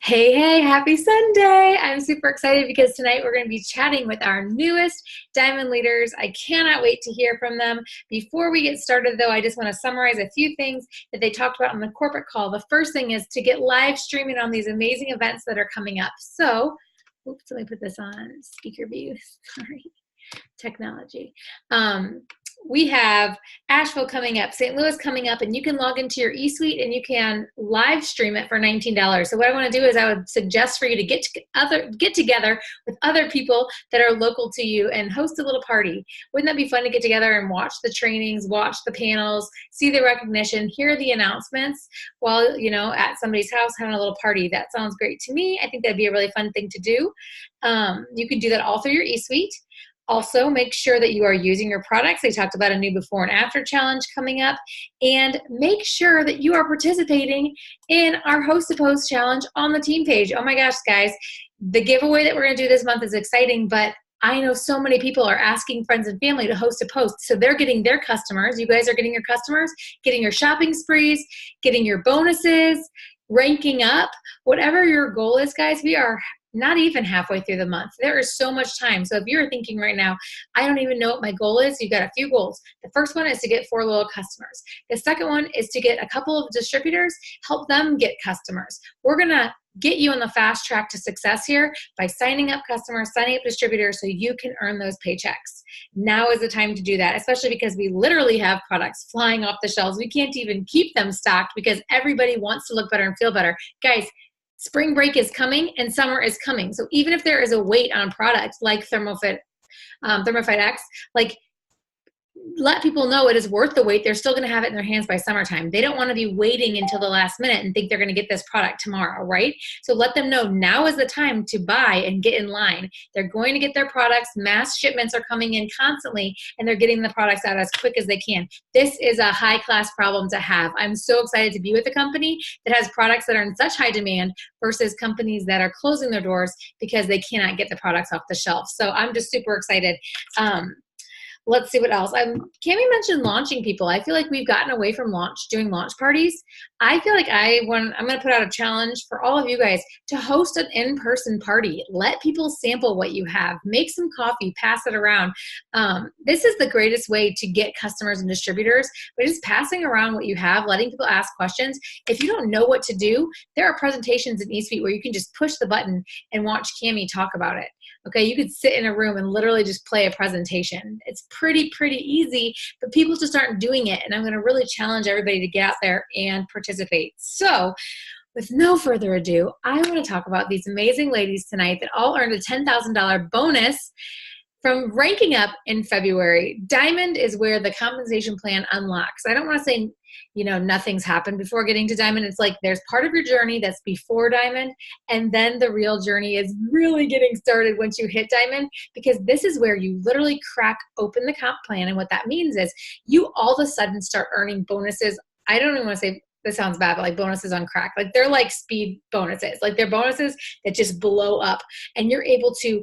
Hey, hey, happy Sunday. I'm super excited because tonight we're going to be chatting with our newest Diamond leaders. I cannot wait to hear from them. Before we get started, though, I just want to summarize a few things that they talked about on the corporate call. The first thing is to get live streaming on these amazing events that are coming up. So, oops, let me put this on speaker view. Sorry, technology. We have Asheville coming up, St. Louis coming up, and you can log into your eSuite and you can live stream it for $19. So what I want to do is I would suggest for you to get together with other people that are local to you and host a little party. Wouldn't that be fun to get together and watch the trainings, watch the panels, see the recognition, hear the announcements while, at somebody's house having a little party? That sounds great to me. I think that'd be a really fun thing to do. You can do that all through your eSuite. Also, make sure that you are using your products. They talked about a new before and after challenge coming up. And make sure that you are participating in our Host to Post challenge on the team page. Oh my gosh, guys, the giveaway that we're going to do this month is exciting, but I know so many people are asking friends and family to host a post. So they're getting their customers. You guys are getting your customers, getting your shopping sprees, getting your bonuses, ranking up. Whatever your goal is, guys, we are not even halfway through the month. There is so much time. So if you're thinking right now, I don't even know what my goal is, you've got a few goals. The first one is to get 4 loyal customers. The second one is to get a couple of distributors, help them get customers. We're going to get you on the fast track to success here by signing up customers, signing up distributors so you can earn those paychecks. Now is the time to do that, especially because we literally have products flying off the shelves. We can't even keep them stocked because everybody wants to look better and feel better. Guys, spring break is coming and summer is coming. So even if there is a wait on products like ThermoFit X, let people know it is worth the wait. They're still going to have it in their hands by summertime. They don't want to be waiting until the last minute and think they're going to get this product tomorrow, right? So let them know now is the time to buy and get in line. They're going to get their products. Mass shipments are coming in constantly, and they're getting the products out as quick as they can. This is a high-class problem to have. I'm so excited to be with a company that has products that are in such high demand versus companies that are closing their doors because they cannot get the products off the shelf. So I'm just super excited. Let's see what else. Cami mentioned launching people. I feel like we've gotten away from doing launch parties. I feel like I'm going to put out a challenge for all of you guys to host an in-person party. Let people sample what you have. Make some coffee, pass it around. This is the greatest way to get customers and distributors, but just passing around what you have, letting people ask questions. If you don't know what to do, there are presentations in eSuite where you can just push the button and watch Cami talk about it. Okay, you could sit in a room and literally just play a presentation. It's pretty easy, but people just aren't doing it. And I'm going to really challenge everybody to get out there and participate. So with no further ado, I want to talk about these amazing ladies tonight that all earned a $10,000 bonus from ranking up in February. Diamond is where the compensation plan unlocks. I don't want to say, nothing's happened before getting to Diamond. It's like there's part of your journey that's before Diamond, and then the real journey is really getting started once you hit Diamond, because this is where you literally crack open the comp plan. And what that means is you all of a sudden start earning bonuses. I don't even want to say this sounds bad, but like bonuses on crack. Like they're like speed bonuses. Like they're bonuses that just blow up, and you're able to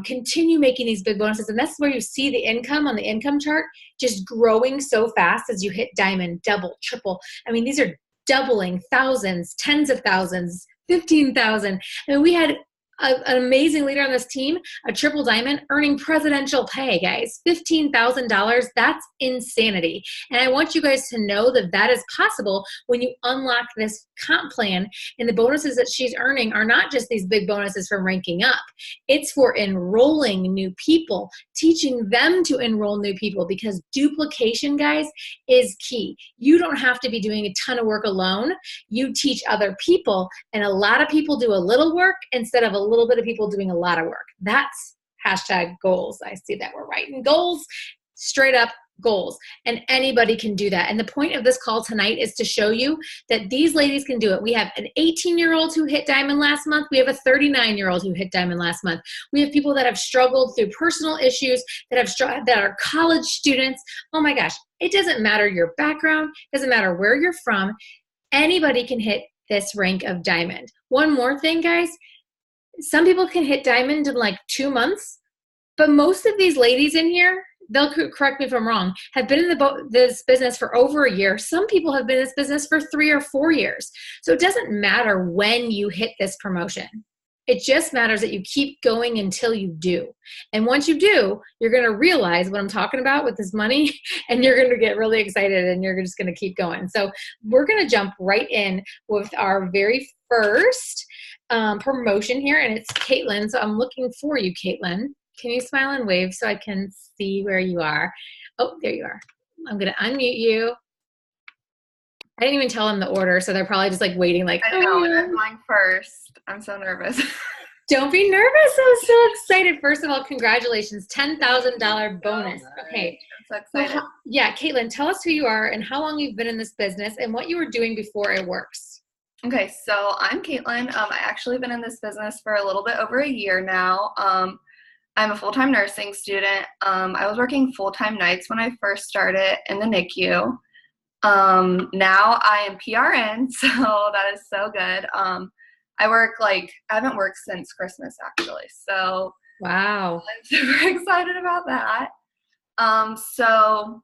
continue making these big bonuses. And that's where you see the income on the income chart just growing so fast as you hit Diamond, double, triple. I mean, these are doubling, thousands, tens of thousands, 15,000. I mean, we had an amazing leader on this team, a triple diamond, earning presidential pay, guys, $15,000. That's insanity. And I want you guys to know that that is possible when you unlock this comp plan. And the bonuses that she's earning are not just these big bonuses from ranking up. It's for enrolling new people, teaching them to enroll new people, because duplication, guys, is key. You don't have to be doing a ton of work alone. You teach other people, and a lot of people do a little work instead of a little bit of people doing a lot of work. That's hashtag goals. I see that we're writing goals, straight up goals, and anybody can do that. And the point of this call tonight is to show you that these ladies can do it. We have an 18-year-old who hit Diamond last month. We have a 39-year-old who hit Diamond last month. We have people that have struggled through personal issues, that are college students. Oh my gosh, it doesn't matter your background, doesn't matter where you're from. Anybody can hit this rank of Diamond. One more thing, guys. Some people can hit Diamond in like 2 months, but most of these ladies in here, they'll correct me if I'm wrong, have been in this business for over a year. Some people have been in this business for 3 or 4 years. So it doesn't matter when you hit this promotion. It just matters that you keep going until you do. And once you do, you're going to realize what I'm talking about with this money, and you're going to get really excited, and you're just going to keep going. So we're going to jump right in with our very first promotion here, and it's Caitlin. So I'm looking for you, Caitlin. Can you smile and wave so I can see where you are? Oh, there you are. I'm going to unmute you. I didn't even tell them the order, so they're probably just like waiting like, I know, and I'm going first. I'm so nervous. Don't be nervous. I'm so excited. First of all, congratulations. $10,000 bonus. Okay. I'm so excited. Yeah, Caitlin, tell us who you are and how long you've been in this business and what you were doing before it works. Okay, so I'm Caitlin. I actually been in this business for a little bit over a year now. I'm a full-time nursing student. I was working full-time nights when I first started in the NICU. Now I am PRN, so that is so good. I haven't worked since Christmas actually. So wow. I'm super excited about that. So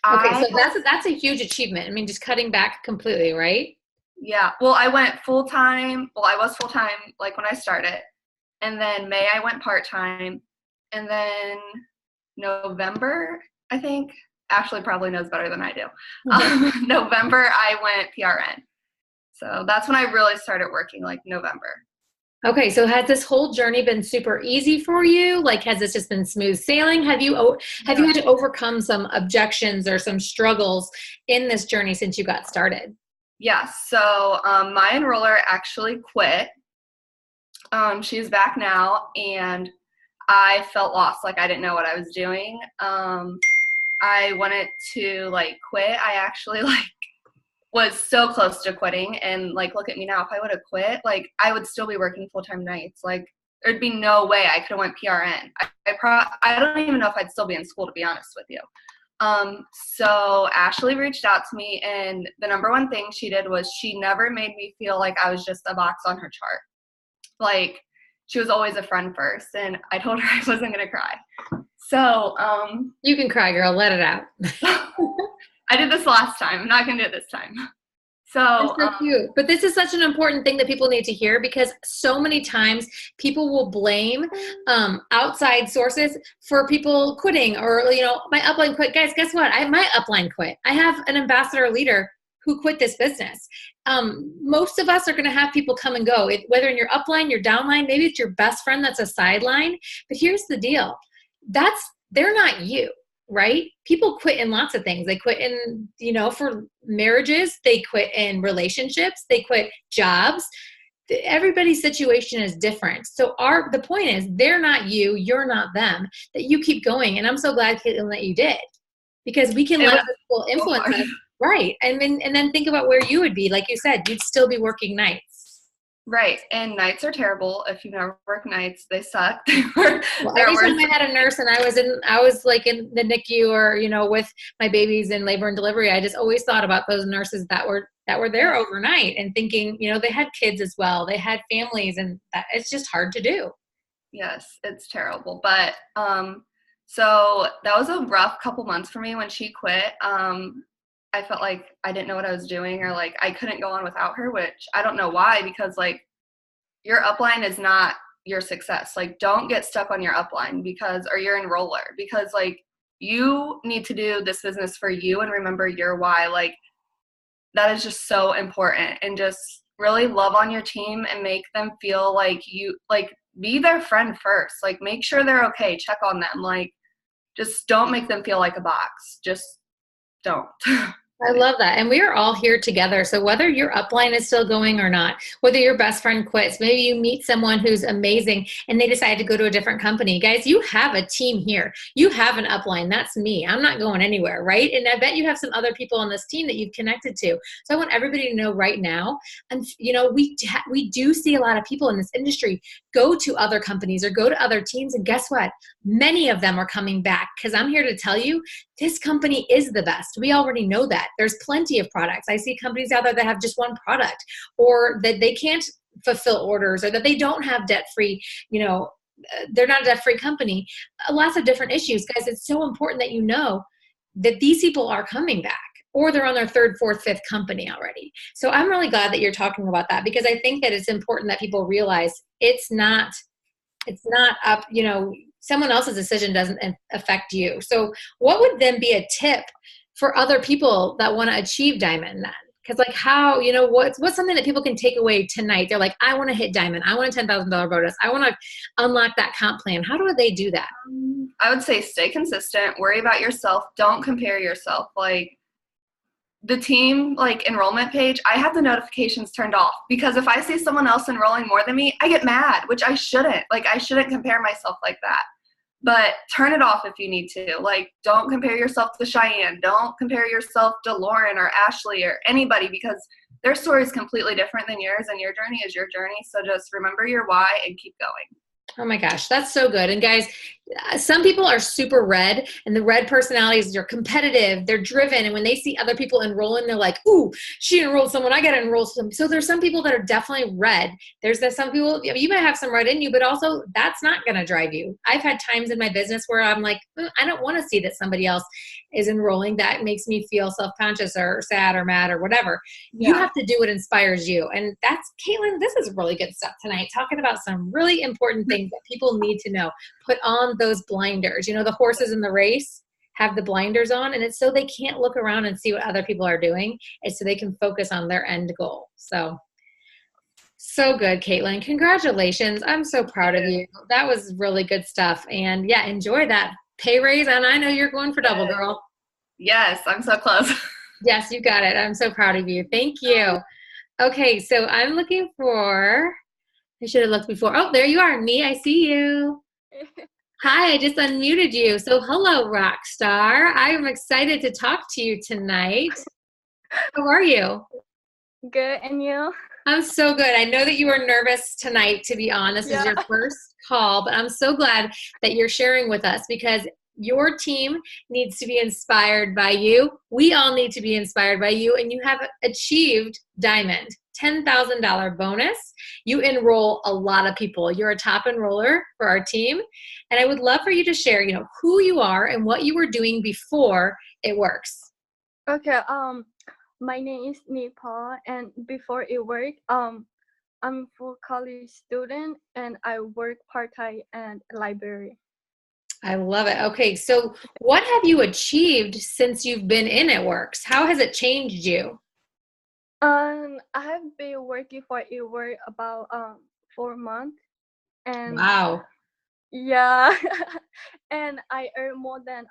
that's a huge achievement. I mean, just cutting back completely, right? Yeah. Well, I went full-time. Well, I was full-time like when I started. And then May I went part-time. And then November, I think, Ashley probably knows better than I do. November, I went PRN. So that's when I really started working, like November. Okay, so has this whole journey been super easy for you? Like, has this just been smooth sailing? Have you had to overcome some objections or some struggles in this journey since you got started? Yes. So my enroller actually quit. She's back now, and I felt lost. Like, I didn't know what I was doing. I wanted to quit. I actually was so close to quitting, and look at me now. If I would have quit, I would still be working full-time nights. There'd be no way I could have went PRN. I don't even know if I'd still be in school, to be honest with you. So Ashley reached out to me, and the number one thing she did was she never made me feel like I was just a box on her chart. She was always a friend first, and I told her I wasn't going to cry. So, you can cry, girl. Let it out. I did this last time. I'm not going to do it this time. So, that's so cute. But this is such an important thing that people need to hear, because so many times people will blame outside sources for people quitting, or, my upline quit. Guys, guess what? My upline quit. I have an ambassador leader who quit this business. Most of us are going to have people come and go, whether in your upline, your downline, maybe it's your best friend that's a sideline. But here's the deal. They're not you, right? People quit in lots of things. They quit in, for marriages. They quit in relationships. They quit jobs. Everybody's situation is different. So the point is, they're not you. You're not them. That you keep going. And I'm so glad, Caitlin, that you did, because we can let other people influence us. Right. And then think about where you would be. Like you said, you'd still be working nights. Right. And nights are terrible. If you've never worked nights, they suck. Every time I had a nurse and I was in the NICU or, with my babies in labor and delivery, I just always thought about those nurses that were there overnight, and thinking, they had kids as well. They had families, and it's just hard to do. Yes, it's terrible. But, so that was a rough couple months for me when she quit. I felt like I didn't know what I was doing, or I couldn't go on without her, which I don't know why, because your upline is not your success. Don't get stuck on your upline or your enroller, because you need to do this business for you and remember your why. That is just so important, and just really love on your team and make them feel be their friend first. Make sure they're okay. Check on them. Just don't make them feel like a box. Just don't. I love that. And we are all here together. So whether your upline is still going or not, whether your best friend quits, maybe you meet someone who's amazing and they decide to go to a different company. Guys, you have a team here. You have an upline. That's me. I'm not going anywhere, right? And I bet you have some other people on this team that you've connected to. So I want everybody to know right now, and we do see a lot of people in this industry go to other companies or go to other teams. And guess what? Many of them are coming back, because I'm here to tell you, this company is the best. We already know that. There's plenty of products. I see companies out there that have just one product, or that they can't fulfill orders, or that they don't have debt-free, they're not a debt-free company. Lots of different issues. Guys, it's so important that you know that these people are coming back, or they're on their third, fourth, fifth company already. So I'm really glad that you're talking about that, because I think that it's important that people realize it's not up, someone else's decision doesn't affect you. So what would then be a tip for other people that want to achieve diamond then? Because like how, what's something that people can take away tonight? They're like, I want to hit diamond. I want a $10,000 bonus. I want to unlock that comp plan. How do they do that? I would say stay consistent, worry about yourself. Don't compare yourself. Like the team, like enrollment page, I have the notifications turned off because if I see someone else enrolling more than me, I get mad, which I shouldn't. Like I shouldn't compare myself like that. But turn it off if you need to. Like, don't compare yourself to Cheyenne. Don't compare yourself to Lauren or Ashley or anybody, because their story is completely different than yours, and your journey is your journey. So just remember your why and keep going. Oh my gosh, that's so good. And guys, some people are super red, and the red personalities, they're competitive, they're driven. And when they see other people enrolling, they're like, ooh, she enrolled someone, I got to enroll some. So there's some people that are definitely red. There's some people, you might have some red in you, but also that's not going to drive you. I've had times in my business where I'm like, I don't want to see that somebody else is enrolling. That makes me feel self-conscious or sad or mad or whatever. Yeah. You have to do what inspires you. And that's, Caitlin, this is really good stuff tonight, talking about some really important things that people need to know. Put on those blinders. The horses in the race have the blinders on, and it's so they can't look around and see what other people are doing. It's so they can focus on their end goal. So good, Caitlin. Congratulations. I'm so proud of you. That was really good stuff. And yeah, enjoy that pay raise. And I know you're going for double, girl. Yes, I'm so close. Yes, you got it. I'm so proud of you. Thank you. Okay, so I'm looking for, I should have looked before. Oh, there you are. Nee, I see you. Hi, I just unmuted you. So hello, rock star. I am excited to talk to you tonight. How are you? Good, and you? I'm so good. I know that you were nervous tonight to be on. This is your first call, but I'm so glad that you're sharing with us, because your team needs to be inspired by you. We all need to be inspired by you, and you have achieved diamond. $10,000 bonus. You enroll a lot of people. You're a top enroller for our team. And I would love for you to share, who you are and what you were doing before It Works. Okay. My name is Nepal, and before It Works, I'm a full college student, and I work part-time at a library. I love it. Okay. So what have you achieved since you've been in It Works? How has it changed you? I have been working for It Works about 4 months, and wow, yeah, and I earned more than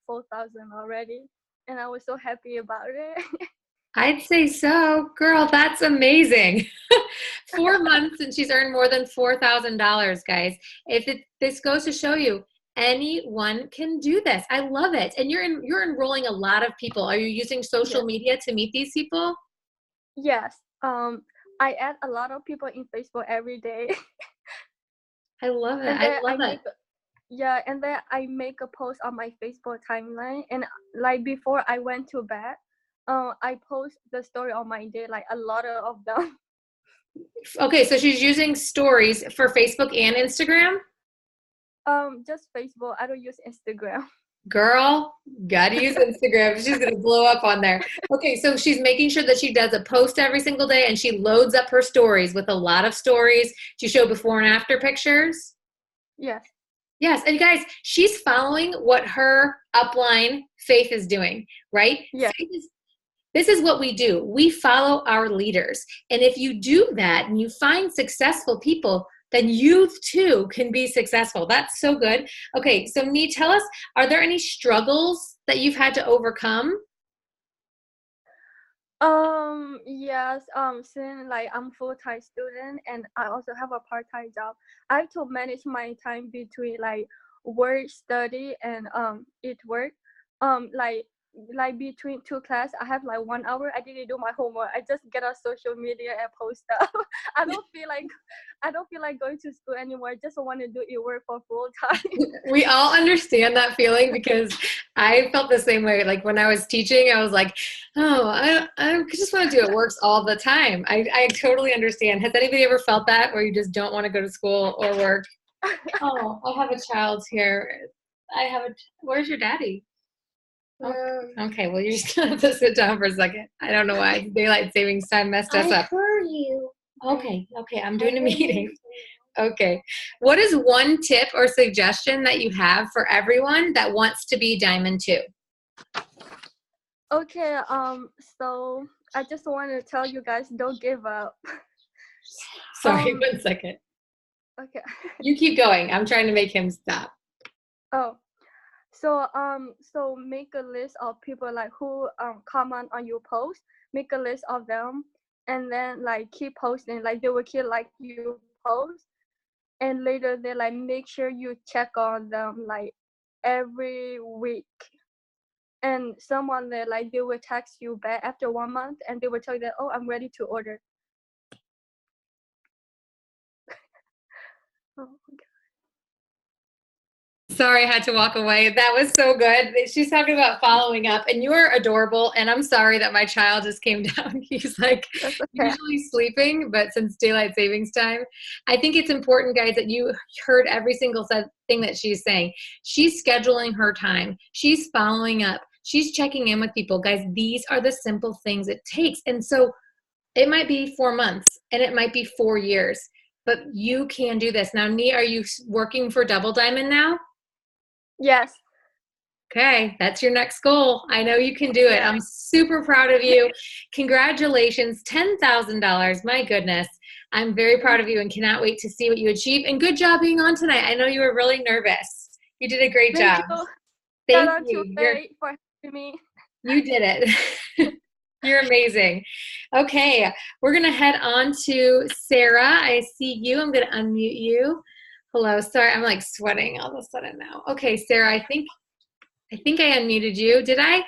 4,000 already, and I was so happy about it. I'd say so, girl. That's amazing. 4 months and she's earned more than $4,000, guys. This goes to show you, anyone can do this. I love it. And you're enrolling a lot of people. Are you using social media to meet these people? Yes. I add a lot of people in Facebook every day. I love it. I love it. And then I make a post on my Facebook timeline, and like before I went to bed, I post the story on my day, like a lot of them. Okay, so she's using stories for Facebook and Instagram? Just Facebook. I don't use Instagram. Girl, gotta use Instagram. She's gonna blow up on there. Okay, so she's making sure that she does a post every single day, and she loads up her stories with a lot of stories to show before and after pictures. Yes. Yes, and guys, she's following what her upline Faith is doing, right? Yeah. This is what we do. We follow our leaders, and if you do that and you find successful people, then you too can be successful. That's so good. Okay, so Nee, tell us, are there any struggles that you've had to overcome? Yes, since like I'm full-time student and I also have a part-time job, I have to manage my time between like work, study, and It Works. Like between two class, I have like 1 hour. I didn't do my homework. I just get on social media and post stuff. I don't feel like going to school anymore. I just want to do It Works for full time. We all understand that feeling, because I felt the same way. Like when I was teaching, I was like, oh, I just want to do It Works all the time. I totally understand. Has anybody ever felt that, where you just don't want to go to school or work? Oh, I have a child here. Where's your daddy? Okay, well, you're just gonna have to sit down for a second. I don't know why daylight savings time messed us up. I heard you. Okay, I'm doing a meeting. Okay. What is one tip or suggestion that you have for everyone that wants to be Diamond 2? Okay, so I just want to tell you guys, don't give up. Sorry, 1 second. Okay. You keep going. I'm trying to make him stop. Oh, so make a list of people like who comment on your post. Make a list of them, and then like keep posting. Like they will keep like you post, and later they like make sure you check on them like every week. And someone that like they will text you back after 1 month, and they will tell you that, oh, I'm ready to order. Oh my God. Sorry, I had to walk away. That was so good. She's talking about following up, and you are adorable. And I'm sorry that my child just came down. He's like usually sleeping, but since daylight savings time, I think it's important, guys, that you heard every single thing that she's saying. She's scheduling her time. She's following up. She's checking in with people. Guys, these are the simple things it takes. And so it might be 4 months, and it might be 4 years, but you can do this. Now, Nee, are you working for Double Diamond now? Yes. Okay, that's your next goal. I know you can do it. I'm super proud of you. Congratulations, $10,000. My goodness. I'm very proud of you and cannot wait to see what you achieve. And good job being on tonight. I know you were really nervous. You did a great job. Thank you. For having me. You did it. You're amazing. Okay, we're going to head on to Sarah. I see you. I'm going to unmute you. Hello. Sorry, I'm like sweating all of a sudden now. Okay, Sarah, I think I unmuted you. Did I? Can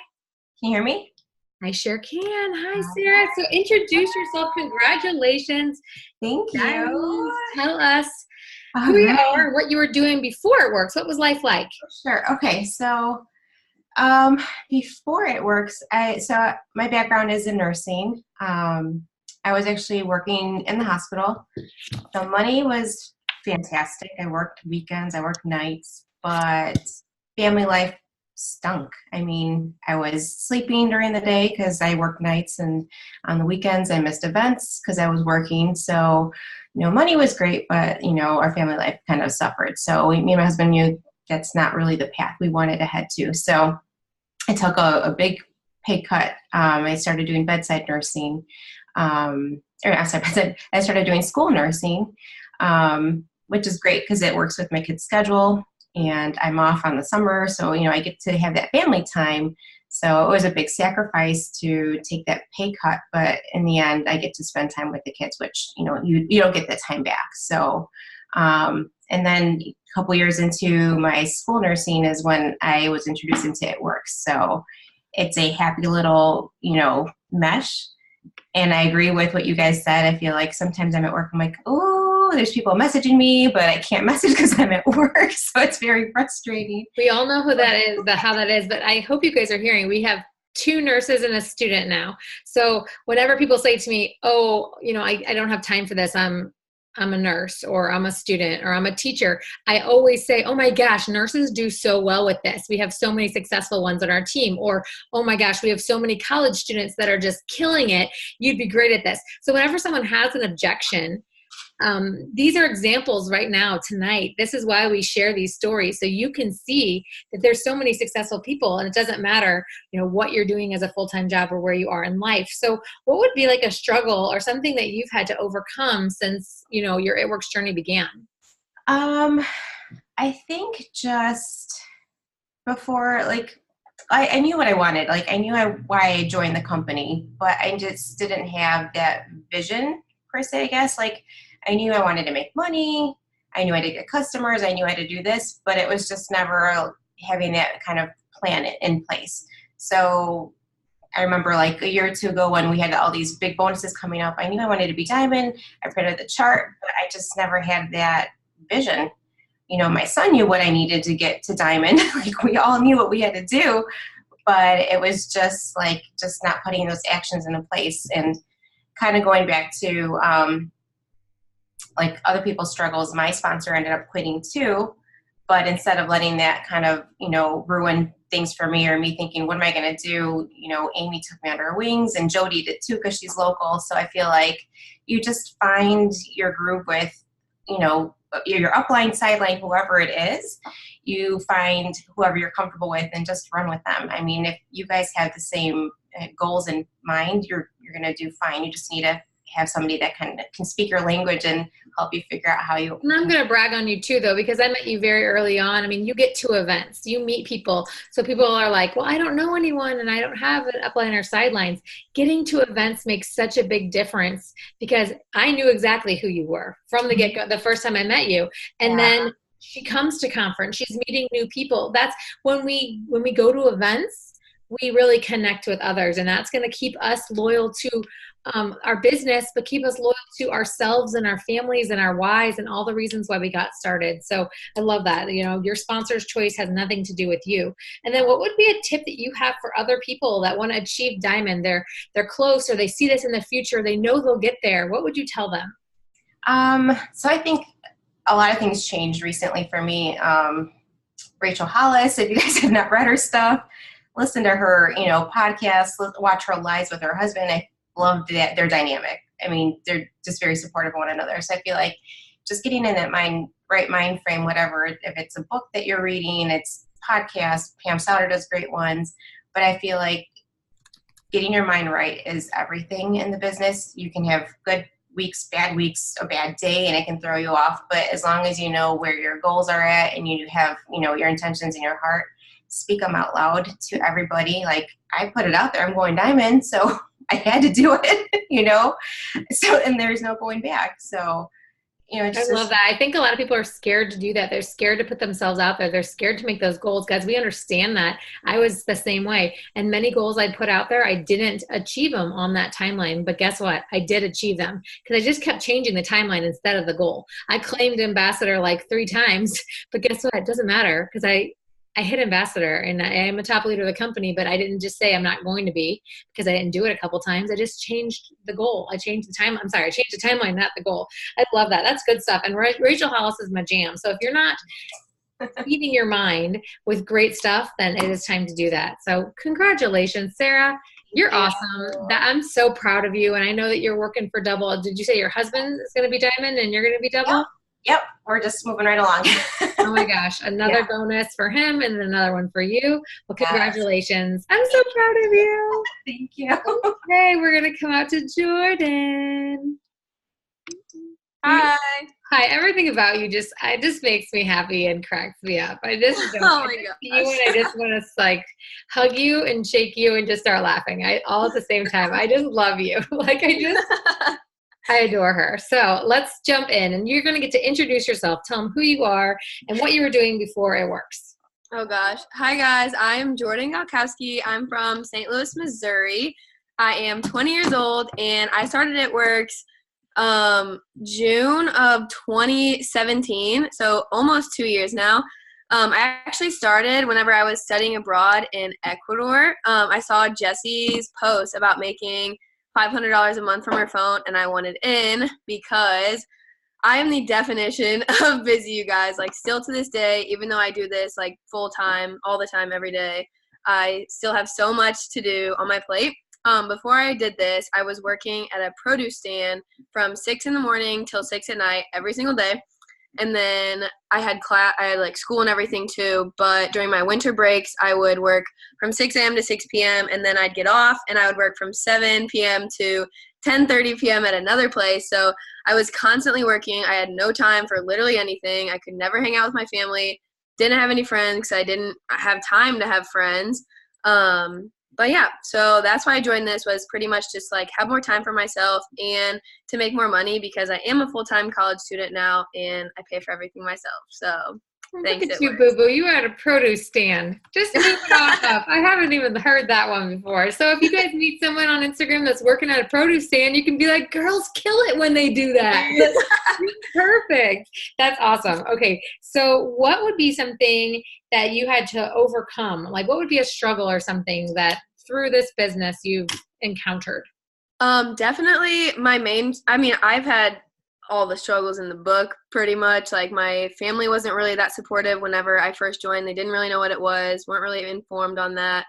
you hear me? I sure can. Hi, Sarah. So introduce yourself. Congratulations. Thank you. Tell us who you are and what you were doing before It Works. What was life like? Sure. Okay. So before It Works, so my background is in nursing. I was actually working in the hospital. The money was fantastic. I worked weekends, I worked nights, but family life stunk. I mean, I was sleeping during the day because I worked nights, and on the weekends I missed events because I was working. So, money was great, but, our family life kind of suffered. So me and my husband knew that's not really the path we wanted to head to. So I took a big pay cut. I started doing bedside nursing. I started doing school nursing, which is great because it works with my kids' schedule, and I'm off on the summer. So, I get to have that family time. So it was a big sacrifice to take that pay cut, but in the end, I get to spend time with the kids, which, you don't get that time back. So, and then a couple years into my school nursing is when I was introduced into It Works. So it's a happy little, mesh. And I agree with what you guys said. I feel like sometimes I'm at work, I'm like, oh, there's people messaging me, but I can't message because I'm at work. So it's very frustrating. We all know who that is, how that is, but I hope you guys are hearing. We have 2 nurses and a student now. So whenever people say to me, oh, I don't have time for this, I'm a nurse, or I'm a student, or I'm a teacher, I always say, oh my gosh, nurses do so well with this. We have so many successful ones on our team. Or, oh my gosh, we have so many college students that are just killing it. You'd be great at this. So whenever someone has an objection, these are examples right now tonight. This is why we share these stories, so you can see that there's so many successful people, and it doesn't matter, what you're doing as a full-time job or where you are in life. So what would be like a struggle or something that you've had to overcome since, your It Works journey began? I think just before, I knew what I wanted. I knew why I joined the company, but I just didn't have that vision per se, I guess. I knew I wanted to make money. I knew I had to get customers. I knew I had to do this, but it was just never having that kind of plan in place. So I remember a year or 2 ago when we had all these big bonuses coming up, I knew I wanted to be Diamond. I printed the chart, but I just never had that vision. My son knew what I needed to get to Diamond. We all knew what we had to do, but it was just not putting those actions into place, and kind of going back to, like other people's struggles, my sponsor ended up quitting too. But instead of letting that kind of, ruin things for me or me thinking, what am I going to do? Amy took me under her wings and Jody did too because she's local. So I feel like you just find your group with, your upline, sideline, whoever it is, you find whoever you're comfortable with and just run with them. I mean, if you guys have the same goals in mind, you're going to do fine. You just need to have somebody that can speak your language and help you figure out how you. And I'm going to brag on you too, though, because I met you very early on. I mean, you get to events, you meet people. So people are like, well, I don't know anyone and I don't have an upline or sidelines. Getting to events makes such a big difference because I knew exactly who you were from the get-go, the first time I met you. And then she comes to conference, she's meeting new people. That's when we go to events, we really connect with others, and that's going to keep us loyal to our business, but keep us loyal to ourselves and our families and our whys and all the reasons why we got started. So I love that. Your sponsor's choice has nothing to do with you. And then what would be a tip that you have for other people that want to achieve Diamond? They're close, or they see this in the future, they know they'll get there. What would you tell them? So I think a lot of things changed recently for me. Rachel Hollis, if you guys have not read her stuff, listen to her, podcasts, watch her lives with her husband. I love that they're dynamic. I mean, they're just very supportive of one another. So I feel like just getting in that right mind frame, whatever, if it's a book that you're reading, it's podcasts, Pam Souter does great ones, but I feel like getting your mind right is everything in the business. You can have good weeks, a bad day, and it can throw you off. But as long as you know where your goals are at and you have, your intentions in your heart, speak them out loud to everybody. Like, I put it out there, I'm going Diamond, so I had to do it, so, and there's no going back. So, I love that. I think a lot of people are scared to do that. They're scared to put themselves out there. They're scared to make those goals. Guys, we understand that. I was the same way. And many goals I'd put out there, I didn't achieve them on that timeline. But guess what? I did achieve them because I just kept changing the timeline instead of the goal. I claimed ambassador like 3 times, but guess what? It doesn't matter because I hit ambassador and I am a top leader of the company, but I didn't just say I'm not going to be because I didn't do it a couple times. I just changed the goal. I changed the time. I changed the timeline, not the goal. I love that. That's good stuff. And Rachel Hollis is my jam. So if you're not feeding your mind with great stuff, then it is time to do that. So congratulations, Sarah. You're awesome. I'm so proud of you. And I know that you're working for double. Did you say your husband is going to be Diamond and you're going to be double? Yep. We're just moving right along. Oh my gosh. Another bonus for him and another one for you. Well, congratulations. I'm so proud of you. Thank you. Okay, we're going to come out to Jordan. Hi. Hi. Everything about you just makes me happy and cracks me up. I just don't. Oh my gosh. You and I just want to hug you and shake you and just start laughing. All at the same time. I just love you. I adore her. So let's jump in, and you're going to get to introduce yourself. Tell them who you are and what you were doing before It Works. Oh gosh. Hi guys. I'm Jordan Galkowski. I'm from St. Louis, Missouri. I am 20 years old, and I started It Works June of 2017. So almost 2 years now. I actually started whenever I was studying abroad in Ecuador. I saw Jessie's post about making $500 a month from her phone, and I wanted in because I am the definition of busy, you guys. Still to this day, even though I do this full time, all the time, every day, I still have so much to do on my plate. Before I did this, I was working at a produce stand from 6 in the morning till 6 at night every single day. And then I had school and everything too, but during my winter breaks, I would work from 6 a.m. to 6 p.m. and then I'd get off and I would work from 7 p.m. to 10:30 p.m. at another place. So I was constantly working. I had no time for literally anything. I could never hang out with my family. Didn't have any friends because I didn't have time to have friends. But yeah, so that's why I joined this, was pretty much just have more time for myself and to make more money because I am a full-time college student now and I pay for everything myself. So thanks. Look at you, boo-boo. You were at a produce stand. Just move it on up. I haven't even heard that one before. So if you guys meet someone on Instagram that's working at a produce stand, you can be like, girls kill it when they do that. That's perfect. That's awesome. Okay, so what would be something that you had to overcome? What would be a struggle or something that through this business you've encountered? Definitely I've had all the struggles in the book pretty much. Like my family wasn't really that supportive whenever I first joined. They didn't really know what it was, weren't really informed on that.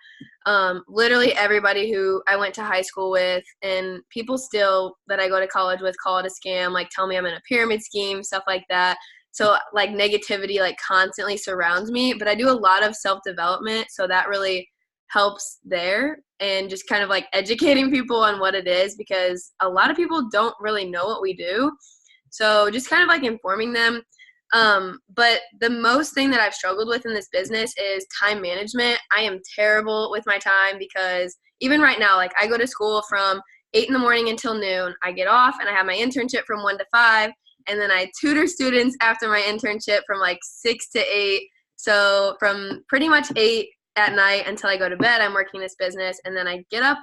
Literally everybody who I went to high school with and people still that I go to college with call it a scam, like tell me I'm in a pyramid scheme, stuff like that. So like negativity like constantly surrounds me, but I do a lot of self-development, so that really helps there, and just kind of like educating people on what it is, because a lot of people don't really know what we do. So just kind of like informing them. But the most thing that I've struggled with in this business is time management. I am terrible with my time, because even right now, like I go to school from 8 in the morning until noon. I get off and I have my internship from 1 to 5. And then I tutor students after my internship from like 6 to 8. So from pretty much 8 at night until I go to bed, I'm working this business. And then I get up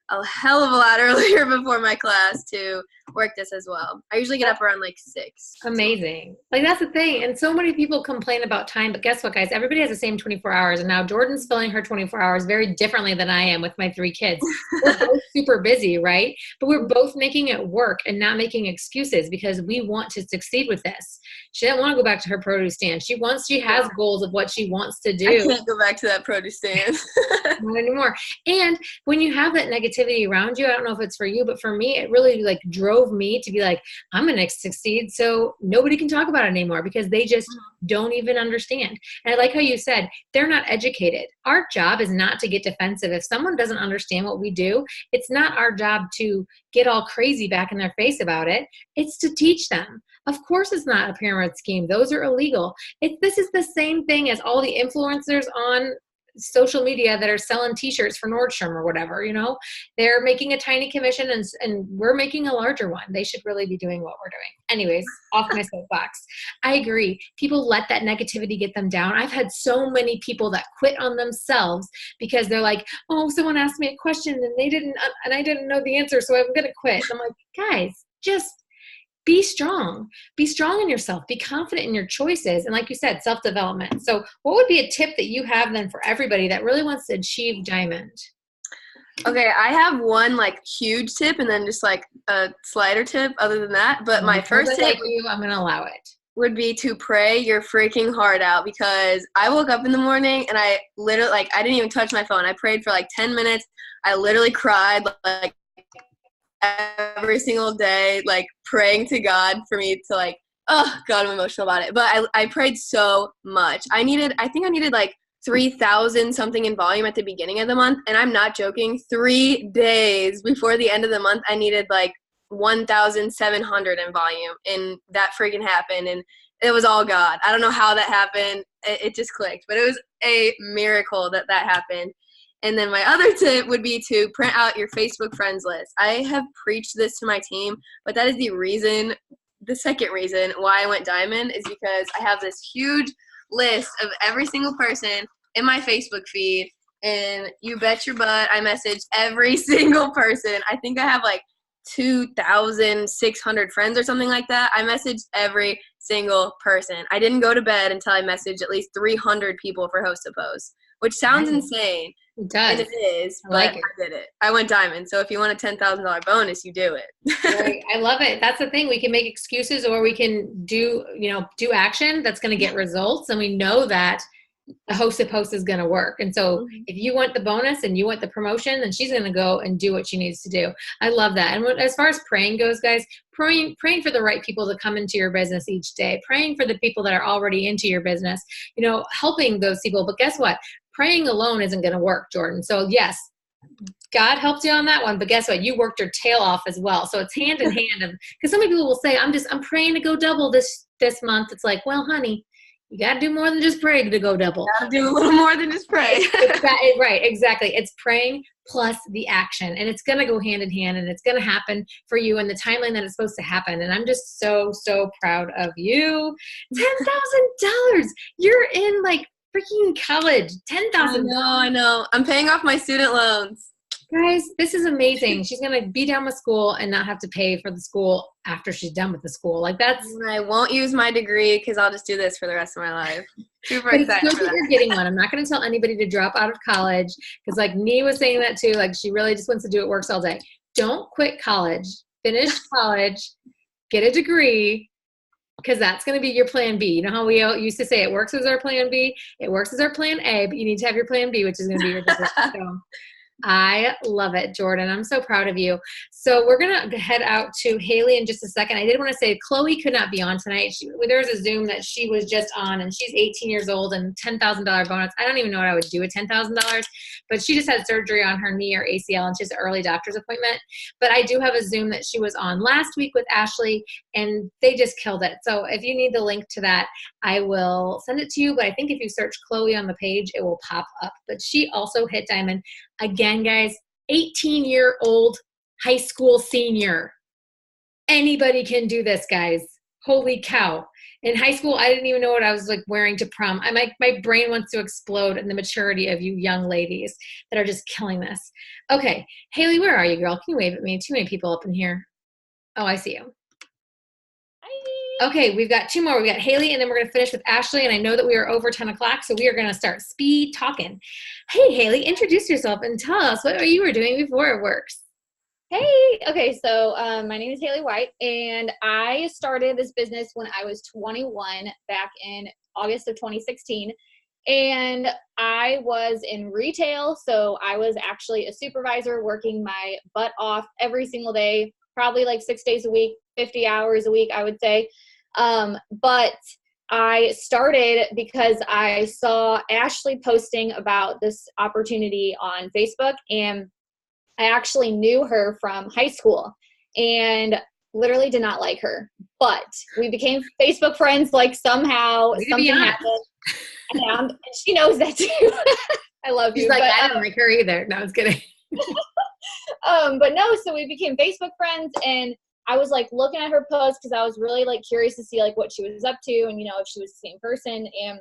a hell of a lot earlier before my class to work this as well. I usually get up around like 6. Amazing. Like that's the thing. And so many people complain about time, but guess what, guys? Everybody has the same 24 hours. And now Jordan's filling her 24 hours very differently than I am with my 3 kids. We're both super busy, right? But we're both making it work and not making excuses, because we want to succeed with this. She doesn't want to go back to her produce stand. She has goals of what she wants to do. I can't go back to that produce stand. Not anymore. And when you have that negativity around you, I don't know if it's for you, but for me, it really like drove me to be like, I'm going to succeed. So nobody can talk about it anymore, because they just don't even understand. And I like how you said, they're not educated. Our job is not to get defensive. If someone doesn't understand what we do, it's not our job to get all crazy back in their face about it. It's to teach them. Of course, it's not a pyramid scheme. Those are illegal. This is the same thing as all the influencers on social media that are selling t-shirts for Nordstrom or whatever, they're making a tiny commission and we're making a larger one. They should really be doing what we're doing. Anyways, off my soapbox. I agree. People let that negativity get them down. I've had so many people that quit on themselves because they're like, oh, someone asked me a question and I didn't know the answer, so I'm going to quit. I'm like, guys, just be strong. Be strong in yourself. Be confident in your choices. And like you said, self-development. So what would be a tip that you have then for everybody that really wants to achieve diamond? Okay, I have one like huge tip and then just like a slider tip other than that. But my first tip, I'm going to allow it, would be to pray your freaking heart out, because I woke up in the morning and I literally, like, I didn't even touch my phone. I prayed for like 10 minutes. I literally cried like every single day, like praying to God for me to like, oh God, I'm emotional about it. But I prayed so much. I think I needed like 3,000 something in volume at the beginning of the month. And I'm not joking. 3 days before the end of the month, I needed like 1,700 in volume. And that freaking happened. And it was all God. I don't know how that happened. It just clicked. But it was a miracle that happened. And then my other tip would be to print out your Facebook friends list. I have preached this to my team, but that is the second reason why I went diamond, is because I have this huge list of every single person in my Facebook feed, and you bet your butt I messaged every single person. I think I have like 2,600 friends or something like that. I messaged every single person. I didn't go to bed until I messaged at least 300 people for Host to Post, which sounds insane. It does. And it is, but I did it. I went diamond. So if you want a $10,000 bonus, you do it. Right. I love it. That's the thing. We can make excuses, or we can do action that's going to get results. And we know that the Host to Post is going to work. And so if you want the bonus and you want the promotion, then she's going to go and do what she needs to do. I love that. And as far as praying goes, guys, praying for the right people to come into your business each day, praying for the people that are already into your business, helping those people. But guess what? Praying alone isn't going to work, Jordan. So yes, God helps you on that one, but guess what? You worked your tail off as well. So it's hand in hand. Because so many people will say, I'm praying to go double this month. It's like, well, honey, you got to do more than just pray to go double. Got to do a little more than just pray. Right, exactly. It's praying plus the action, and it's going to go hand in hand, and it's going to happen for you in the timeline that it's supposed to happen. And I'm just so, so proud of you. $10,000. You're in like freaking college. $10,000. I know. I'm paying off my student loans. Guys, this is amazing. She's going to be done with school and not have to pay for the school after she's done with the school. Like that's. I won't use my degree because I'll just do this for the rest of my life. Super but excited it's for good that. You're getting one. I'm not going to tell anybody to drop out of college, because like Nee was saying that too. Like she really just wants to do it, works all day. Don't quit college. Finish college. get a degree, because that's going to be your plan B. You know how we used to say it works as our plan B? It works as our plan A, but you need to have your plan B, which is going to be your position. So I love it, Jordan. I'm so proud of you. So we're going to head out to Haley in just a second. I did want to say Chloe could not be on tonight. There was a Zoom that she was just on, and she's 18 years old and $10,000 bonus. I don't even know what I would do with $10,000, but she just had surgery on her knee or ACL, and she has an early doctor's appointment. But I do have a Zoom that she was on last week with Ashley, and they just killed it. So if you need the link to that, I will send it to you. But I think if you search Chloe on the page, it will pop up. But she also hit diamond. Again, guys, 18-year-old high school senior. Anybody can do this, guys. Holy cow. In high school, I didn't even know what I was like wearing to prom. My brain wants to explode in the maturity of you young ladies that are just killing this. Okay, Haley, where are you, girl? Can you wave at me? Too many people up in here. Oh, I see you. Okay, we've got two more. We've got Haley, and then we're going to finish with Ashley, and I know that we are over 10 o'clock, so we are going to start speed talking. Hey, Haley, introduce yourself and tell us what you were doing before it works. Hey, okay, so my name is Haley White, and I started this business when I was 21 back in August of 2016, and I was in retail, so I was actually a supervisor working my butt off every single day, probably like 6 days a week, 50 hours a week, I would say. But I started because I saw Ashley posting about this opportunity on Facebook, and I actually knew her from high school and literally did not like her, but we became Facebook friends, like somehow something happened. And she knows that too. I love you. She's like, I don't like her either. No, I was kidding. But no, so we became Facebook friends, and I was like looking at her posts because I was really like curious to see like what she was up to and, you know, if she was the same person. And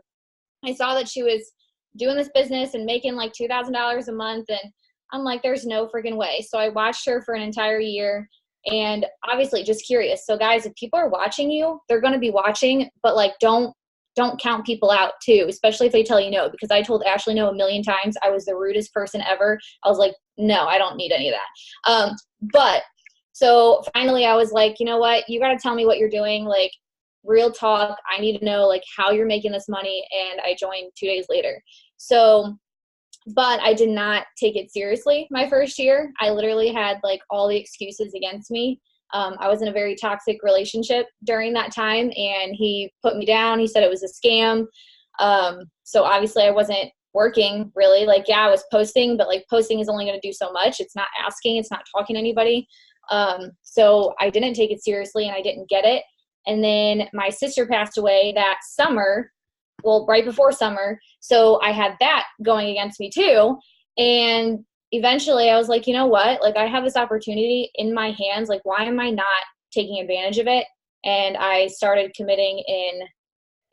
I saw that she was doing this business and making like $2,000 a month. And I'm like, there's no freaking way. So I watched her for an entire year, and obviously just curious. So guys, if people are watching you, they're going to be watching, but like, don't count people out too, especially if they tell you no, because I told Ashley no a million times. I was the rudest person ever. I was like, no, I don't need any of that. But so finally I was like, you know what, you got to tell me what you're doing. Like, real talk. I need to know like how you're making this money. And I joined 2 days later. So, but I did not take it seriously my first year. I literally had like all the excuses against me. I was in a very toxic relationship during that time, and he put me down. He said it was a scam. So obviously I wasn't working really. Like, yeah, I was posting, but like posting is only going to do so much. It's not asking, it's not talking to anybody. So I didn't take it seriously, and I didn't get it. And then my sister passed away that summer, well, right before summer. So I had that going against me too. And eventually I was like, you know what, like I have this opportunity in my hands. Like, why am I not taking advantage of it? And I started committing in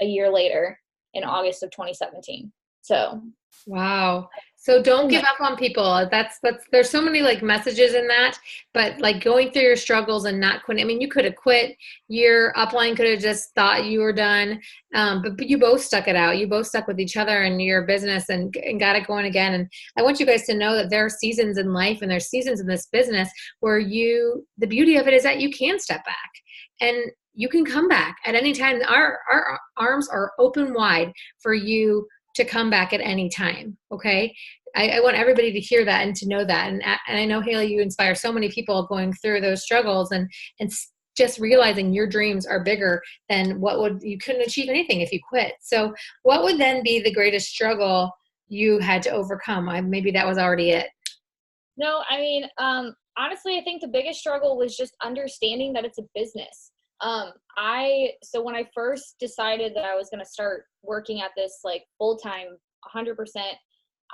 a year later in August of 2017. So. Wow. So don't give up on people. That's there's so many like messages in that, but like going through your struggles and not quitting. I mean, you could have quit. Your upline could have just thought you were done. But you both stuck it out. You both stuck with each other and your business and got it going again. And I want you guys to know that there are seasons in life and there's seasons in this business where the beauty of it is that you can step back and you can come back at any time. Our arms are open wide for you to come back at any time. Okay. I want everybody to hear that and to know that. And I know, Haley, you inspire so many people going through those struggles and just realizing your dreams are bigger than you couldn't achieve anything if you quit. So what would then be the greatest struggle you had to overcome? Maybe that was already it. No, I mean, honestly, I think the biggest struggle was just understanding that it's a business. So when I first decided that I was going to start working at this like full-time 100%,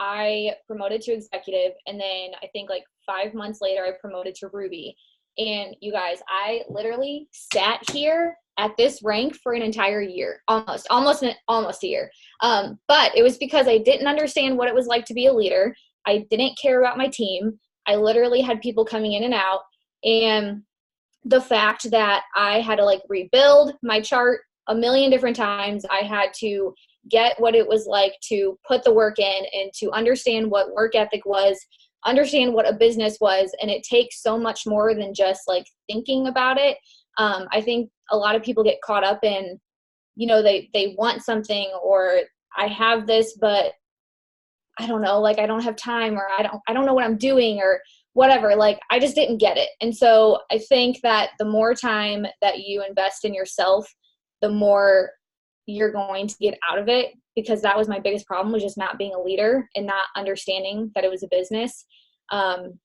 I promoted to executive. And then I think like 5 months later, I promoted to Ruby. And you guys, I literally sat here at this rank for an entire year, almost a year. But it was because I didn't understand what it was like to be a leader. I didn't care about my team. I literally had people coming in and out. And the fact that I had to like rebuild my chart a million different times, I had to get what it was like to put the work in and to understand what work ethic was, understand what a business was. And it takes so much more than just like thinking about it. I think a lot of people get caught up in, they want something, or I have this, but I don't know, like I don't have time, or I don't know what I'm doing, or whatever. Like I just didn't get it. And so I think that the more time that you invest in yourself, the more you're going to get out of it, because that was my biggest problem, was just not being a leader and not understanding that it was a business.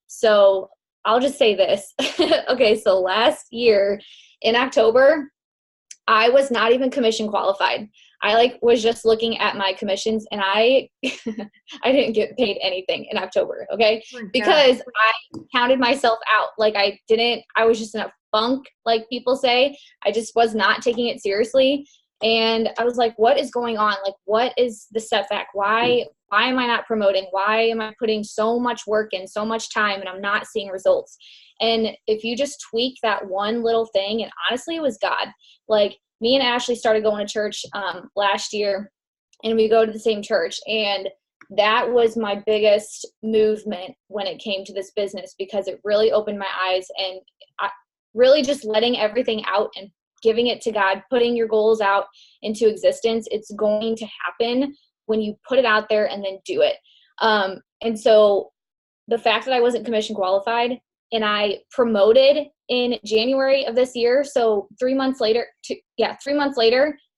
So I'll just say this. Okay, so last year in October, I was not even commission qualified. I was just looking at my commissions, and I I didn't get paid anything in October, okay? Because I counted myself out. Like I was just in a funk, like people say. I just was not taking it seriously. And I was like, what is going on? Like, what is the setback? Why am I not promoting? Why am I putting so much work in, so much time, and I'm not seeing results? And if you just tweak that one little thing, and honestly, it was God. Like, me and Ashley started going to church last year, and we go to the same church. And that was my biggest movement when it came to this business, because it really opened my eyes, and really just letting everything out and giving it to God, putting your goals out into existence. It's going to happen when you put it out there and then do it. And so the fact that I wasn't commission qualified, and I promoted in January of this year. So 3 months later,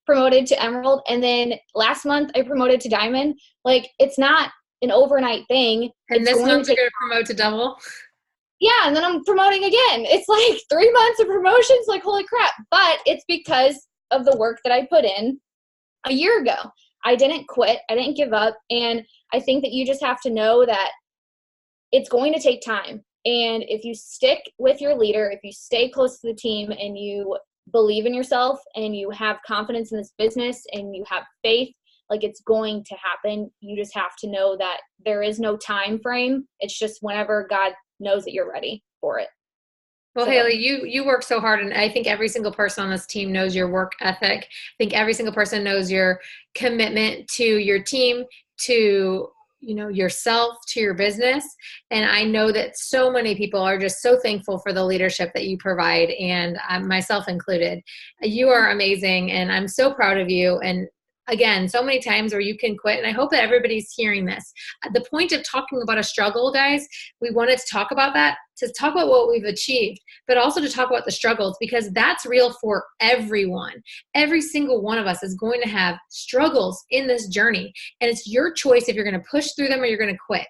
promoted to Emerald. And then last month I promoted to Diamond. Like, it's not an overnight thing. And this month you're going to promote to Double? Yeah, and then I'm promoting again. It's like 3 months of promotions, like, holy crap. But it's because of the work that I put in a year ago. I didn't quit. I didn't give up. And I think that you just have to know that it's going to take time. And if you stick with your leader, if you stay close to the team, and you believe in yourself, and you have confidence in this business, and you have faith, like, it's going to happen. You just have to know that there is no time frame. It's just whenever God knows that you're ready for it. Well, Haley, you work so hard, and I think every single person on this team knows your work ethic. I think every single person knows your commitment to your team, to yourself, to your business. And I know that so many people are just so thankful for the leadership that you provide, and myself included. You are amazing, and I'm so proud of you. And again, so many times where you can quit, and I hope that everybody's hearing this. The point of talking about a struggle, guys, we wanted to talk about that, to talk about what we've achieved, but also to talk about the struggles, because that's real for everyone. Every single one of us is going to have struggles in this journey, and it's your choice if you're going to push through them or you're going to quit.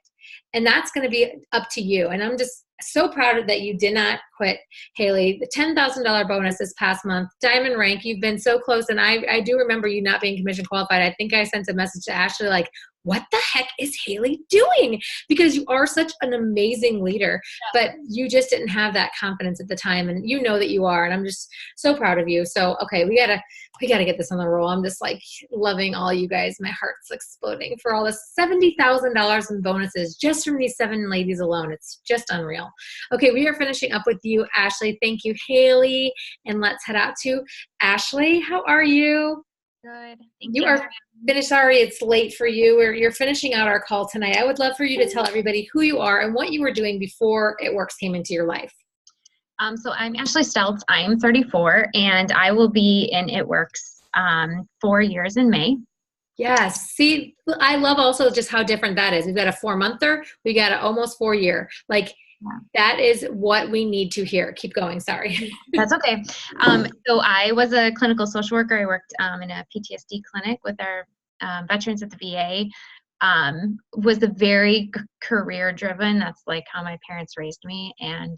And that's going to be up to you. And I'm just so proud that you did not quit, Haley. The $10,000 bonus this past month, diamond rank, you've been so close. And I do remember you not being commission qualified. I think I sent a message to Ashley like, what the heck is Haley doing? Because you are such an amazing leader, but you just didn't have that confidence at the time. And you know that you are, and I'm just so proud of you. So, okay, we gotta get this on the roll. I'm just like loving all you guys. My heart's exploding for all this $70,000 in bonuses just from these 7 ladies alone. It's just unreal. Okay, we are finishing up with you, Ashley. Thank you, Haley. And let's head out to Ashley. How are you? Good. You are finished. Sorry, it's late for you. You're finishing out our call tonight. I would love for you to tell everybody who you are and what you were doing before It Works came into your life. So I'm Ashley Stelz. I'm 34, and I will be in It Works 4 years in May. Yes. See, I love also just how different that is. We've got a 4-monther. We got an almost 4-year. Like, that is what we need to hear. Keep going. Sorry. That's okay. So I was a clinical social worker. I worked in a PTSD clinic with our veterans at the VA. Was a very career driven. That's like how my parents raised me, and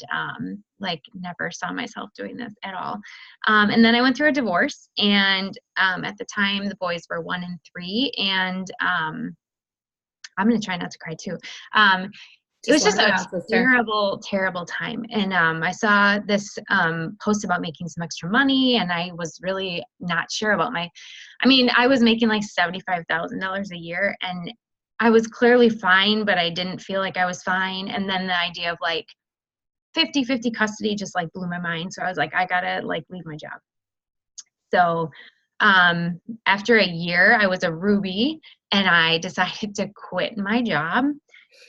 like never saw myself doing this at all. And then I went through a divorce, and at the time the boys were 1 and 3, and I'm going to try not to cry too. It was just a terrible time. And I saw this post about making some extra money, and I was really not sure about I was making like $75,000 a year, and I was clearly fine, but I didn't feel like I was fine. And then the idea of like 50-50 custody just like blew my mind. So I was like, I gotta like leave my job. So after a year, I was a Ruby, and I decided to quit my job,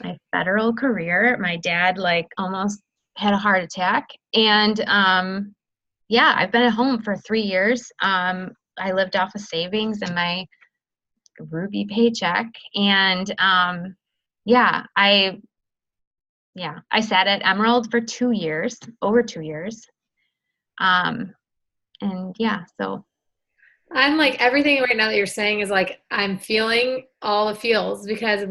my federal career. My dad like almost had a heart attack, and yeah, I've been at home for 3 years. I lived off of savings and my Ruby paycheck. And I sat at Emerald for 2 years, over 2 years. And yeah, so I'm like, everything right now that you're saying is like, I'm feeling all the feels because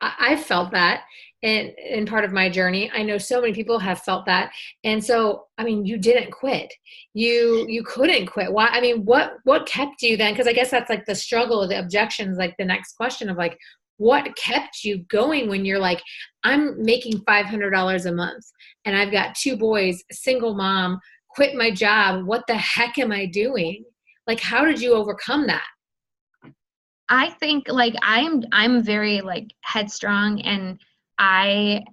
I've felt that in part of my journey. I know so many people have felt that. And so, I mean, you didn't quit. You couldn't quit. Why? I mean, what kept you then? Because I guess that's like the struggle, the objections, like the next question of like, what kept you going when you're like, I'm making $500 a month and I've got 2 boys, single mom, quit my job. What the heck am I doing? Like, how did you overcome that? I think like I'm very like headstrong, and I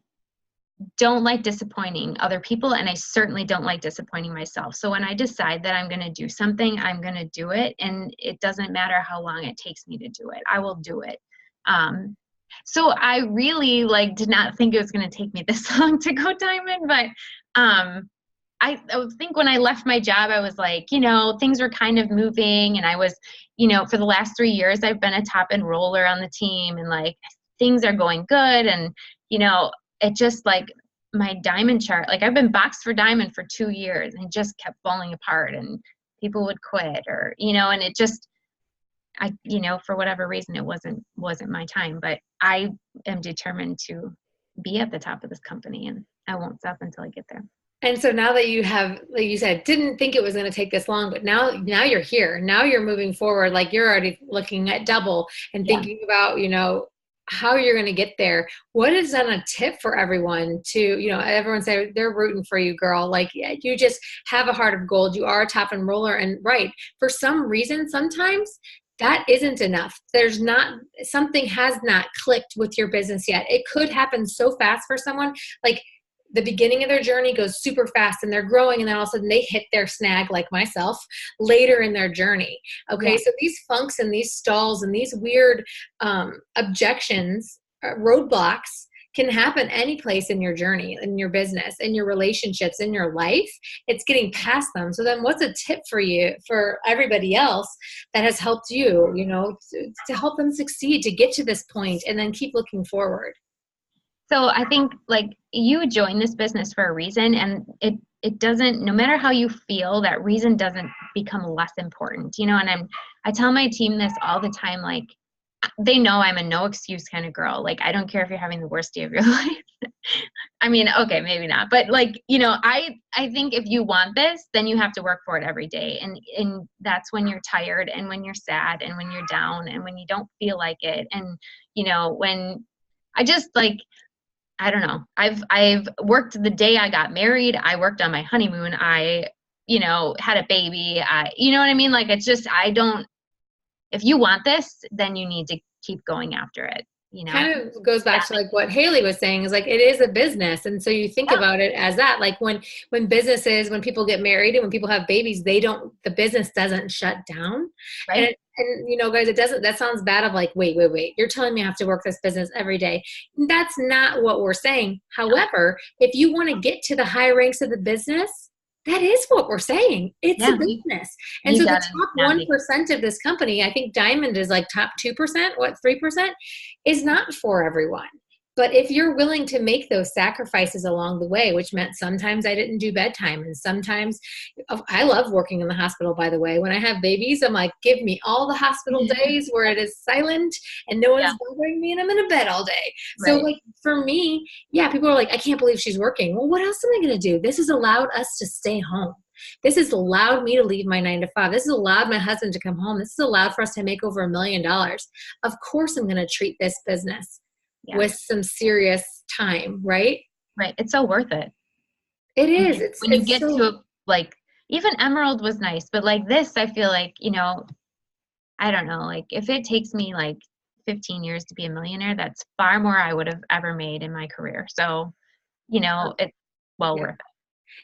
don't like disappointing other people, and I certainly don't like disappointing myself. So when I decide that I'm going to do something, I'm going to do it, and it doesn't matter how long it takes me to do it. I will do it. So I really like did not think it was going to take me this long to go diamond, but I think when I left my job, I was like, things were kind of moving, and I was, for the last 3 years, I've been a top enroller on the team, and like things are going good. And, it just like my diamond chart, like I've been boxed for diamond for 2 years and it just kept falling apart, and people would quit or, and it just, for whatever reason, it wasn't my time, but I am determined to be at the top of this company, and I won't stop until I get there. And so now that you have, like you said, didn't think it was going to take this long, but now you're here. Now you're moving forward. Like you're already looking at double and thinking about, how you're going to get there. What is then a tip for everyone to, everyone say they're rooting for you, girl. Like you just have a heart of gold. You are a top enroller, and right. For some reason, sometimes that isn't enough. Something has not clicked with your business yet. It could happen so fast for someone. Like the beginning of their journey goes super fast and they're growing, and then all of a sudden they hit their snag, like myself, later in their journey. Okay. Yeah. So these funks and these stalls and these weird objections, roadblocks can happen any place in your journey, in your business, in your relationships, in your life. It's getting past them. So then what's a tip for you, for everybody else that has helped you, to help them succeed, to get to this point and then keep looking forward? So I think like you joined this business for a reason, and it doesn't, no matter how you feel, that reason doesn't become less important, and I tell my team this all the time, like they know I'm a no excuse kind of girl. Like, I don't care if you're having the worst day of your life. I mean, okay, maybe not, but like, I think if you want this, then you have to work for it every day. And that's when you're tired and when you're sad and when you're down and when you don't feel like it. And, when I just like, I don't know. I've worked the day I got married. I worked on my honeymoon. I, had a baby. You know what I mean? Like, it's just, if you want this, then you need to keep going after it. Kind of goes back to like what Haley was saying, is like, it is a business. And so you think about it as that, like when businesses, when people get married and when people have babies, the business doesn't shut down. Right. And guys, that sounds bad of like, wait, you're telling me I have to work this business every day. That's not what we're saying. However, if you want to get to the high ranks of the business, that is what we're saying. It's a business. And so the top 1% of this company, I think Diamond is like top 2%, 3%, is not for everyone. But if you're willing to make those sacrifices along the way, which meant sometimes I didn't do bedtime, and sometimes I love working in the hospital, by the way. When I have babies, I'm like, give me all the hospital days where it is silent and no one's bothering me and I'm in a bed all day. Right. So like for me, people are like, I can't believe she's working. Well, what else am I going to do? This has allowed us to stay home. This has allowed me to leave my 9 to 5. This has allowed my husband to come home. This has allowed for us to make over $1 million. Of course, I'm going to treat this business with some serious time, right? Right. It's so worth it. It is. When you get to like, even Emerald was nice, but like this, I feel like, I don't know, like if it takes me like 15 years to be a millionaire, that's far more I would have ever made in my career. So, it's well worth it.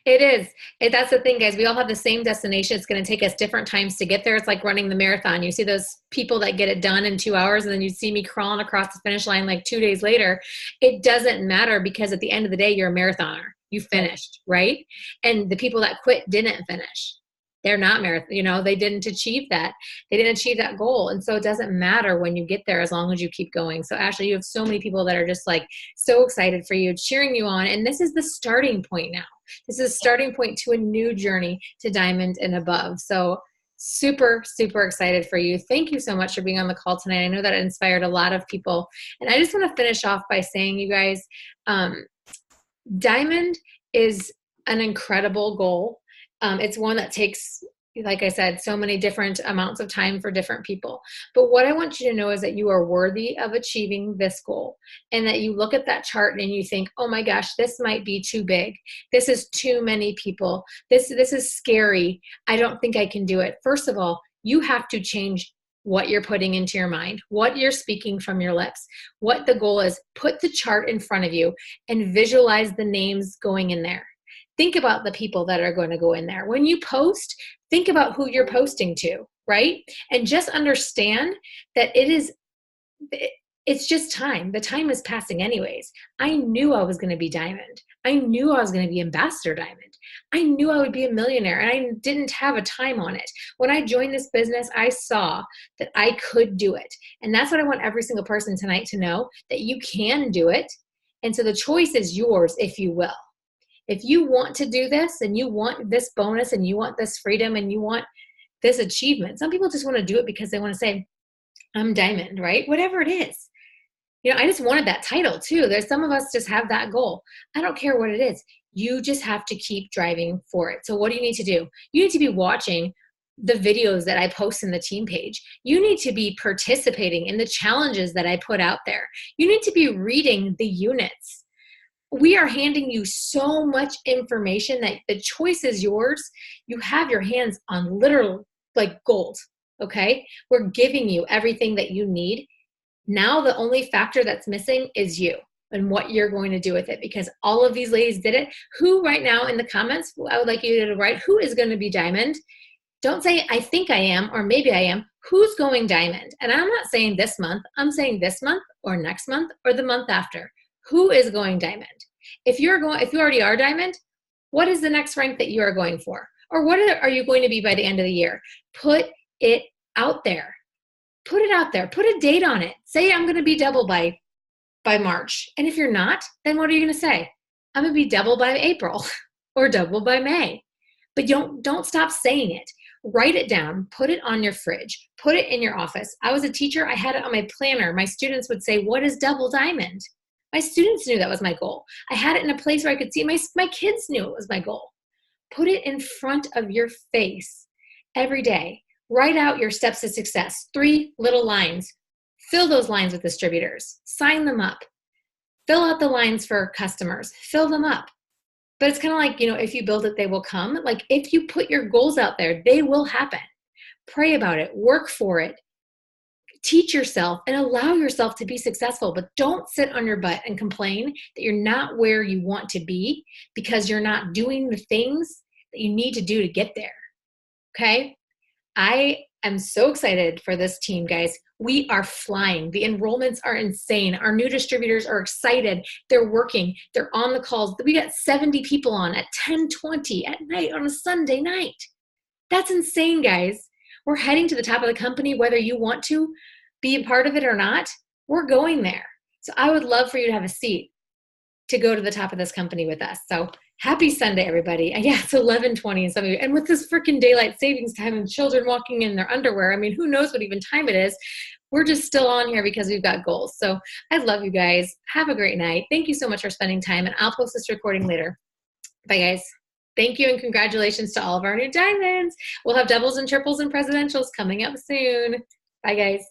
It is. That's the thing, guys. We all have the same destination. It's going to take us different times to get there. It's like running the marathon. You see those people that get it done in 2 hours, and then you see me crawling across the finish line like 2 days later. It doesn't matter, because at the end of the day, you're a marathoner. You finished, right? And the people that quit didn't finish. They're not marathon, they didn't achieve that. They didn't achieve that goal. And so it doesn't matter when you get there as long as you keep going. So Ashley, you have so many people that are just like so excited for you, cheering you on. And this is the starting point now. This is a starting point to a new journey to diamond and above. So super, super excited for you. Thank you so much for being on the call tonight. I know that it inspired a lot of people. And I just want to finish off by saying, you guys, diamond is an incredible goal. It's one that takes, like I said, so many different amounts of time for different people. But what I want you to know is that you are worthy of achieving this goal, and that you look at that chart and you think, oh my gosh, this might be too big. This is too many people. This is scary. I don't think I can do it. First of all, you have to change what you're putting into your mind, what you're speaking from your lips, what the goal is. Put the chart in front of you and visualize the names going in there. Think about the people that are going to go in there. When you post, think about who you're posting to, right? And just understand that it's just time. The time is passing anyways. I knew I was going to be diamond. I knew I was going to be ambassador diamond. I knew I would be a millionaire, and I didn't have a time on it. When I joined this business, I saw that I could do it. And that's what I want every single person tonight to know, that you can do it. And so the choice is yours, if you will. If you want to do this and you want this bonus and you want this freedom and you want this achievement, some people just want to do it because they want to say, I'm diamond, right? Whatever it is. I just wanted that title too. There's some of us just have that goal. I don't care what it is. You just have to keep driving for it. So what do you need to do? You need to be watching the videos that I post in the team page. You need to be participating in the challenges that I put out there. You need to be reading the units. We are handing you so much information that the choice is yours. You have your hands on literal like gold, okay? We're giving you everything that you need. Now the only factor that's missing is you and what you're going to do with it, because all of these ladies did it. Who right now in the comments, I would like you to write, who is going to be diamond? Don't say, I think I am, or maybe I am. Who's going diamond? And I'm not saying this month. I'm saying this month or next month or the month after. Who is going diamond? If you already are diamond, what is the next rank that you are going for? Or what are you going to be by the end of the year? Put it out there. Put it out there. Put a date on it. Say I'm going to be double by March. And if you're not, then what are you going to say? I'm going to be double by April or double by May. But don't stop saying it. Write it down. Put it on your fridge. Put it in your office. I was a teacher. I had it on my planner. My students would say, what is double diamond? My students knew that was my goal. I had it in a place where I could see. My kids knew it was my goal. Put it in front of your face every day. Write out your steps to success. 3 little lines. Fill those lines with distributors. Sign them up. Fill out the lines for customers. Fill them up. But it's kind of like, if you build it, they will come. Like if you put your goals out there, they will happen. Pray about it. Work for it. Teach yourself and allow yourself to be successful, but don't sit on your butt and complain that you're not where you want to be because you're not doing the things that you need to do to get there. Okay? I am so excited for this team, guys. We are flying. The enrollments are insane. Our new distributors are excited. They're working. They're on the calls. We got 70 people on at 10:20 at night on a Sunday night. That's insane, guys. We're heading to the top of the company, whether you want to be a part of it or not. We're going there. So I would love for you to have a seat to go to the top of this company with us. So happy Sunday, everybody. Yeah, it's 11:20 and some of you. And with this freaking daylight savings time and children walking in their underwear, I mean, who knows what even time it is. We're just still on here because we've got goals. So I love you guys. Have a great night. Thank you so much for spending time. And I'll post this recording later. Bye, guys. Thank you and congratulations to all of our new diamonds. We'll have doubles and triples and presidentials coming up soon. Bye, guys.